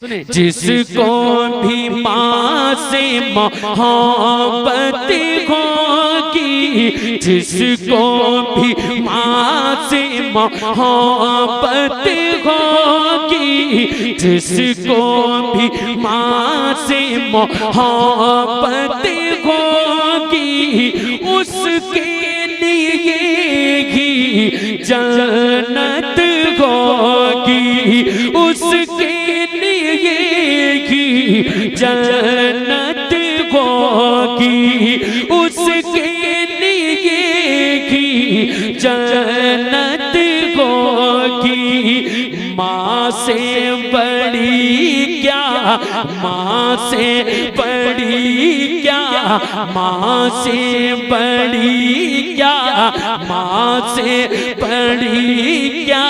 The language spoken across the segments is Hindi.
जिसको भी माँ से मोहब्बत होगी, जिसको भी माँ से मोहब्बत होगी, जिसको भी माँ से मोहब्बत होगी, उसके लिए ही जन्नत होगी, उसके लिए ही जन्नत होगी, उसके लिए ही जन्नत होगी। माँ से बड़ी क्या, माँ से बड़ी क्या, माँ से बड़ी क्या, माँ से बड़ी क्या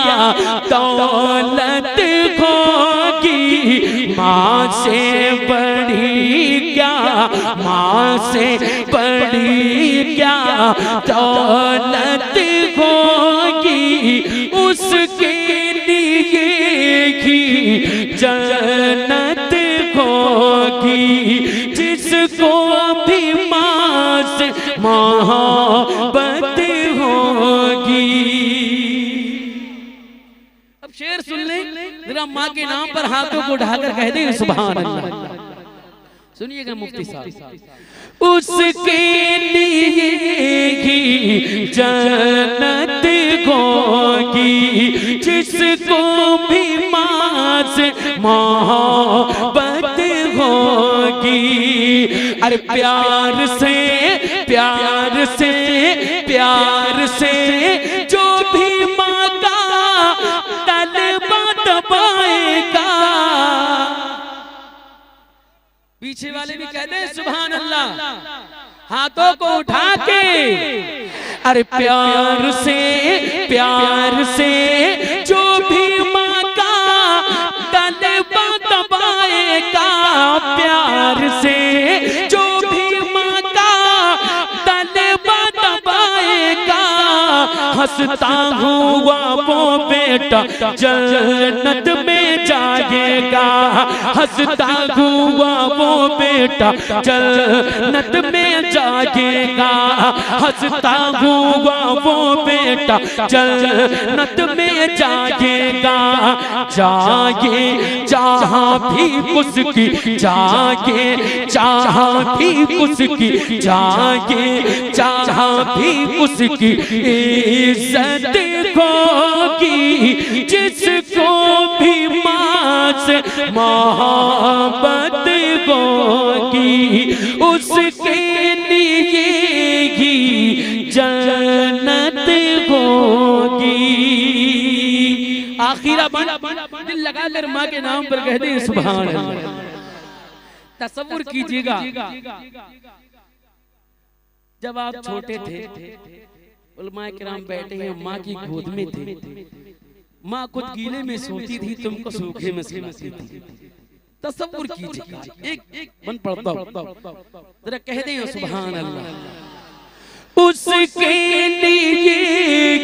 दौलत होगी, माँ से बड़ी क्या, माँ से बड़ी क्या दौलत होगी, उसके लिए ही जन्नत होगी, जिसको भी माँ से मोहब्बत होगी। अब शेर सुन ले जरा, माँ के नाम पर हाथों को उठाकर कह दे सुभान अल्लाह। सुनिएगा मुफ्ती साहब, उसके लिए ही जन्नत होगी, जिसको भी माँ से मोहब्बत होगी। अरे प्यार से प्यार से प्यार से जो भी माँ का तलबा दबाएगा, पीछे वाले भी कहते हैं सुभान अल्लाह, हाथों को उठा के। अरे प्यार से जो भी माँ का तलबा दबाएगा, प्यार से जो भी माँ का तलबा दबाएगा, हंसता हुआ वो बेटा जन्नत में जाएगा, हंसता हुआ वो बेटा जन्नत में जाएगा, हंसता हुआ वो बेटा जन्नत में जाएगा। जाए जहाँ भी उसकी, जाए जहाँ भी उसकी, जाए जहाँ भी उसकी इज्जत होगी, जिसको भी माँ से मोहब्बत होगी, उसके लिए ही जन्नत होगी। आखिरा बन दिल लगा कर माँ के नाम पर कह दे सुभान अल्लाह। तसव्वुर कीजिएगा, जब आप छोटे थे, उलमाए किराम बैठे हैं, माँ की गोद में थे, माँ खुद गीले में सोती थी, तुमको सूखे में सुलाती थी। तसव्वुर कीजिएगा, एक मन पड़ता जरा कह दें सुभान अल्लाह। उसके लिए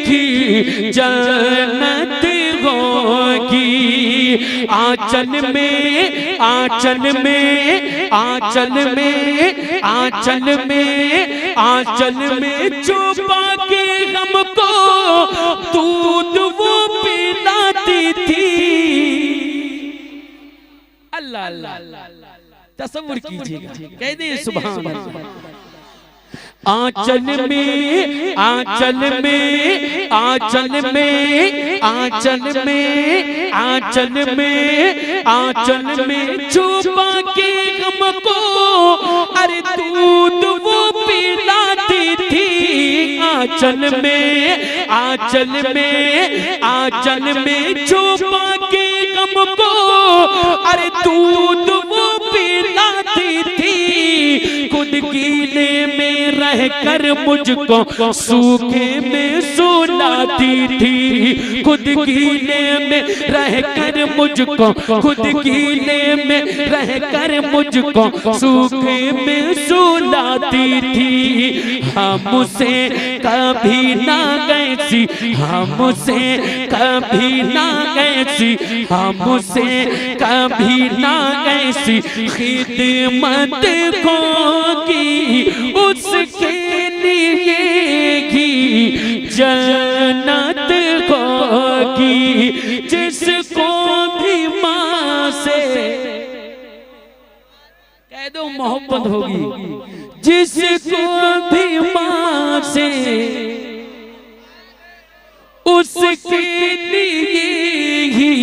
ही जन्नत होगी, आंचल में आंचल में आंचल में आंचल में आंचल में छुपा के हमको दूध वो पिलाती थी। अल्लाह अल्लाह, तसव्वुर कीजिएगा, कह दे सुभान अल्लाह। आंचल में आंचल में आंचल में आंचल में आंचल में आंचल में छुपा के हमको अरे दूध वो पिलाती थी। आंचल में आंचल में आंचल में छुपा के हमको अरे दूध वो पिलाती थी। खुद गीले में रह कर मुझको सूखे में सुलाती थी, खुद गीले में रह कर मुझको, खुद गीले में रह कर मुझको सूखे में सुलाती थी। हमसे कभी ना कैसी, हमसे कभी ना कैसी, हमसे कभी ना कैसी खिदमत होगी, उसके लिए ही जन्नत होगी। जिसको भी माँ से कह दो मोहब्बत होगी, जिसको भी माँ से उसके लिए ही।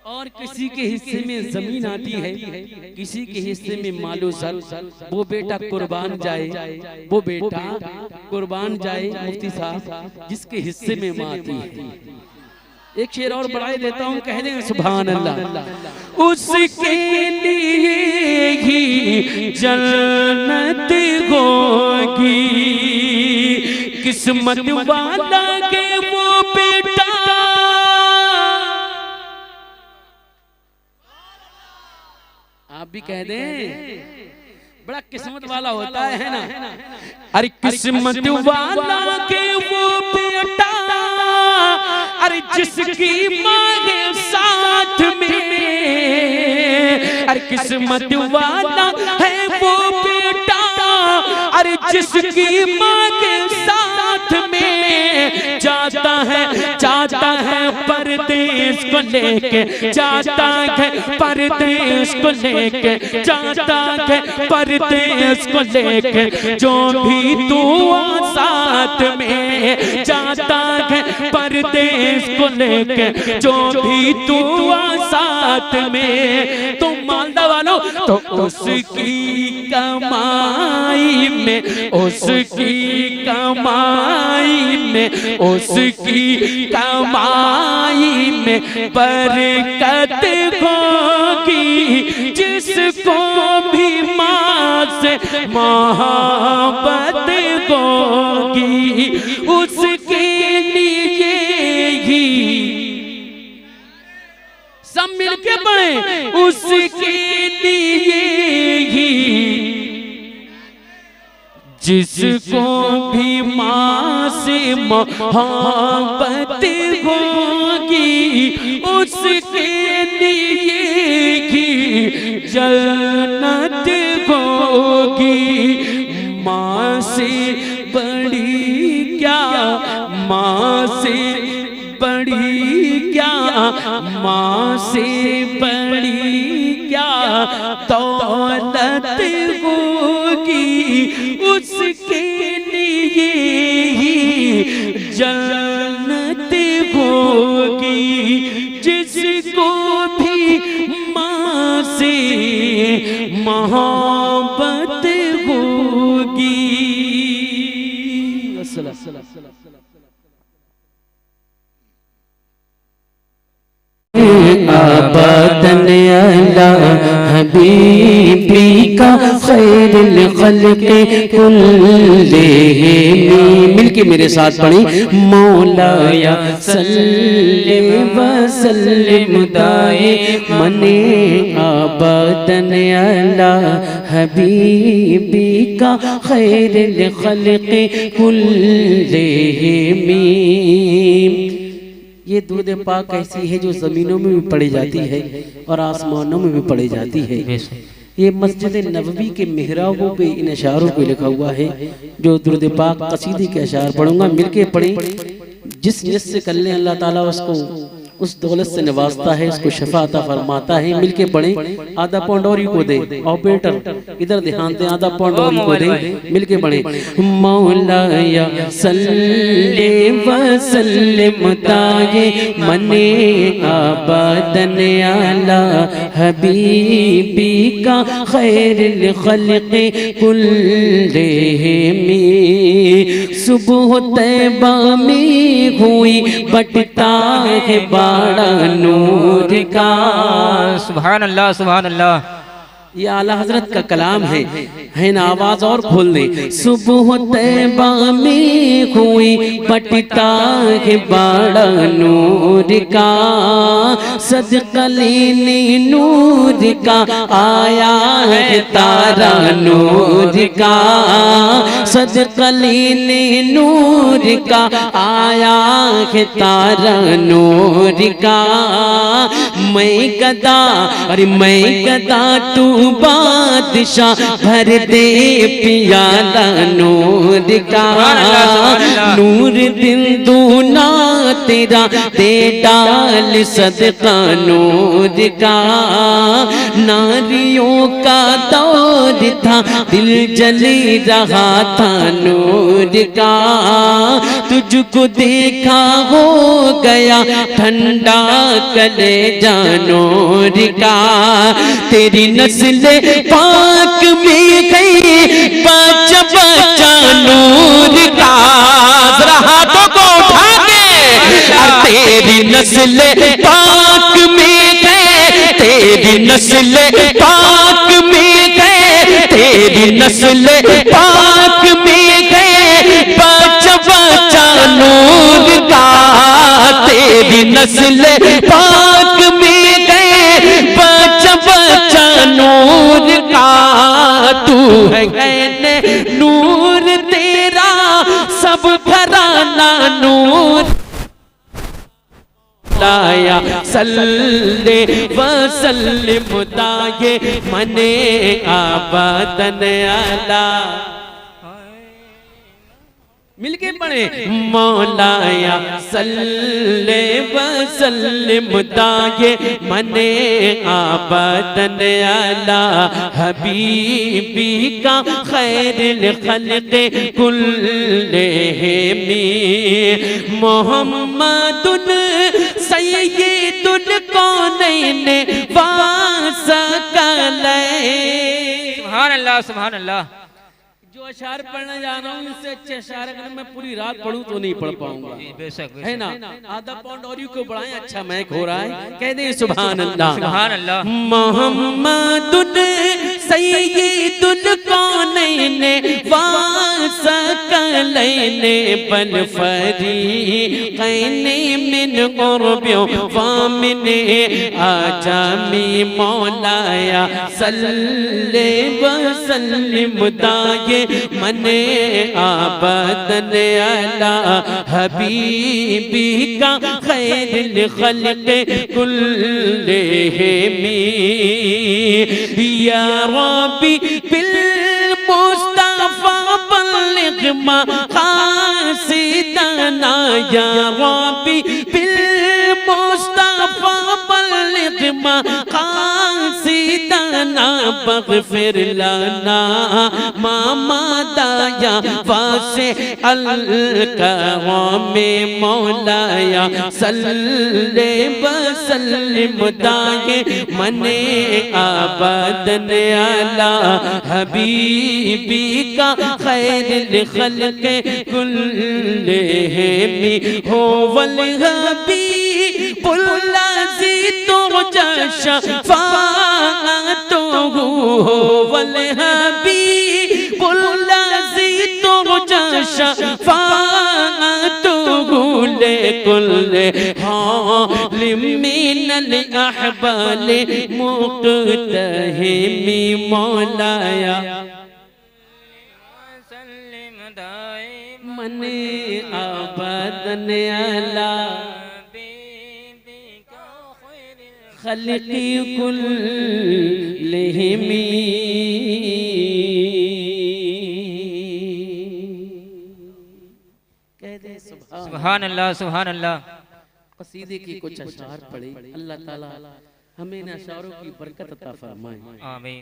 और किसी के हिस्से में जमीन आती है, किसी के हिस्से में मालो सर, वो बेटा कुर्बान जाए, वो बेटा कुर्बान जाए मुफ्ती साहब जिसके हिस्से में माँ आती है। एक शेर और बढ़ाई देता हूँ, कह दें सुभान अल्लाह। उसके लिए ही जन्नत होगी, किस्मत वाला के वो बेटा। आप भी कह दें, बड़ा किस्मत वाला होता है ना। अरे किस्मत वाला के वो बेटा, अरे जिसकी माँ है साथ में, अरे किस्मत वाला है वो बेटा, अरे जिसकी माँ के साथ में जाता है परदेश को लेके, जाता है परदेश को लेके, जाता है परदेश को लेके। जो भी तू साथ में जाता है परदेश को लेके, जो भी तू साथ में। तुम मालदा वालों तो उसकी कमाई में, उसकी कमाई में, उसकी कमाई में बरकत होगी। जिसको भी माँ से मोहब्बत होगी, उसके लिए ही सब मिलके पढ़े, उसके लिए ही। जिसको भी माँ से मोहब्बत होगी, उसके लिए ही जन्नत होगी। माँ से बड़ी क्या, माँ से बड़ी क्या, माँ से बड़ी क्या दौलत होगी, उसके लिए ही जन्नत होगी। जिसको भी माँ से मोहब्बत होगी। आबादन अला हबीबी का खैरुल खल्क़े कुल्लिहिम। मिलके मेरे साथ पढ़ी, मौलाया सल्ले व सल्लिम दाइमने आबादन अला हबीबी का खैरुल खल्क़े कुल्लिहिम। ये दूध पाक ऐसी है जो ज़मीनों में भी पड़ी जाती है और आसमानों में भी पड़ी जाती है। ये मस्जिद नबवी के मिहराबों पे इन अशारों पे लिखा हुआ है, जो दुरूद पाक कसीदे के अशार पढ़ूंगा, मिलके पढ़ें। जिस नियत से कर ले अल्लाह ताला उसको उस दौलत से नवाजता है, उसको शफा अता फरमाता है। मिलके पढ़ें। आधा पौंडोरी को दे, ऑपरेटर इधर ध्यान दे, आधा पौंडोरी को दे, मिलके पढ़ें। मौलाया सल्ले व सल्लिम दाइमने आबादन अला हबीबी का खैरुल खल्क़े कुल्लिहिम। सुबह तैबा में हुई बटता है बड़ा नूर का। सुभान अल्लाह सुभान अल्लाह। ये आला हजरत का कलाम है ना। आवाज और खोल दे। सुबह तैबा में हुई पटता है बड़ा नूर का, सदका लेने नूर का आया है तारा नूर का, सदका लेने नूर का आया है तारा नूर का। मैं गदा अरे मैं गदा तू बादशाह भर दे पियाला नूर का, नूर दिन दूना तेरा दे डाल सदका नूर का। नारियों का दौर था दिल जली रहा था नूर का, तुझको देखा हो गया ठंडा कलेजा नूर का। तेरी नस्ल पाक में गई बच्चा बच्चा नूर का, जरा हाथों को उठा के। तेरी नस्ल पाक में गए, तेरी नस्ल पाक में गए, तेरी नस्ल पाक में गए बच्चा बच्चा नूर का। तेरी नस्ल पाक में गए बच्चा बच्चा नूर का। तू है नूर तेरा सब घराना नूर लाया। सल्ले व सल्लिम दाये मने आबादन अला। मिलके पढ़े। मौलाया सल्ले व सल्लिम दाये मने आबादन अला, हबीबी का खैर खल्क़े कुल्लिहिम। मोहम्मदुन सय्यिदुल कौनैन वासकलै। सुभान अल्लाह सुभान अल्लाह। जो अशार पढ़ने जा रहा हूँ इससे अच्छे अशार अगर मैं पूरी रात पढ़ूं तो नहीं पढ़ पाऊंगा, बेशक है ना। आधा पाउंड और को बढ़ाएं, अच्छा महक हो रहा है, कह दे सुभान अल्लाह सुभान अल्लाह। मोहम्मदुन सय्यिदुल कौनैन वासकलैन बल फरीक़ैन मिन क़ुर्बिन व मिन आजामी। मौलाया सल्ले व सल्लिम दाये मने आबादन अला, हबीबी का खैर खल्क़े कुल्लिहिम। या रब्बी बिल मुस्तफा बल्लिग़ मक़ासिदना, या रब्बी बिल मुस्तफा बल्लिग़ मक़ासिदना, बग़फ़िर लना मा मादाया वासे अल करम। मौलाया सल्ले व सल्लिम दाये मने आबादन अला, हबीबी का खैर खल्क़े कुल्लिहिम। हो वल हबीबुल लज़ी तुरजा शफ़ाअतुहु, हो वल हबीबुल लज़ी तुरजा शफ़ाअतुहु लिकुल्लि हालिम मिनल अहवाल मुक़तहिम। मौलाया सल्लिम दाए मने आबादन अला, खल्क़ी कुल्लिहिम। कह दे सुभान अल्लाह सुभान अल्लाह। कसीदे की कुछ अशार पढ़े, अल्लाह ताला हमें इन अशारों की बरकत अता फरमाए। आमीन।